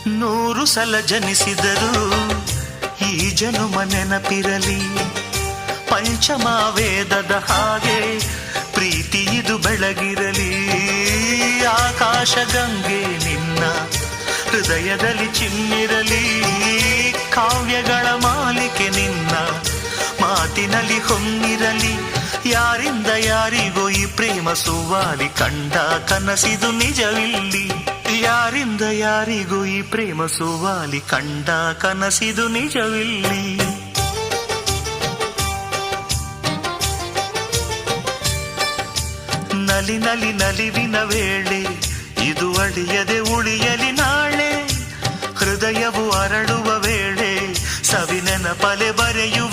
100 ಸಲ ಜನಿಸಿದರು ಈ ಜನುಮ ನೆನಪಿರಲಿ. ಪಂಚಮ ವೇದದ ಹಾಗೆ ಪ್ರೀತಿ ಇದು ಬೆಳಗಿರಲಿ. ಆಕಾಶ ಗಂಗೆ ನಿನ್ನ ಹೃದಯದಲ್ಲಿ ಚಿಮ್ಮಿರಲಿ. ಕಾವ್ಯಗಳ ಮಾಲಿಕೆ ನಿನ್ನ ಮಾತಿನಲ್ಲಿ ಹೊಮ್ಮಿರಲಿ. ಯಾರಿಂದ ಯಾರಿಗೋ ಈ ಪ್ರೇಮ ಸುವಾಲಿ ಕಂಡ ಕನಸಿದು ನಿಜವಿಲ್ಲಿ. ಯಾರಿಂದ ಯಾರಿಗೂ ಈ ಪ್ರೇಮ ಸುವಾಲಿ ಕಂಡ ಕನಸಿದು ನಿಜವಿಲ್ಲಿ. ನಲಿ ನಲಿ ನಲಿವಿನ ವೇಳೆ ಇದು ಅಳಿಯದೆ ಉಳಿಯಲಿ ನಾಳೆ. ಹೃದಯವು ಅರಳುವ ವೇಳೆ ಸವಿ ನೆನಪಲೆ ಬರೆಯುವ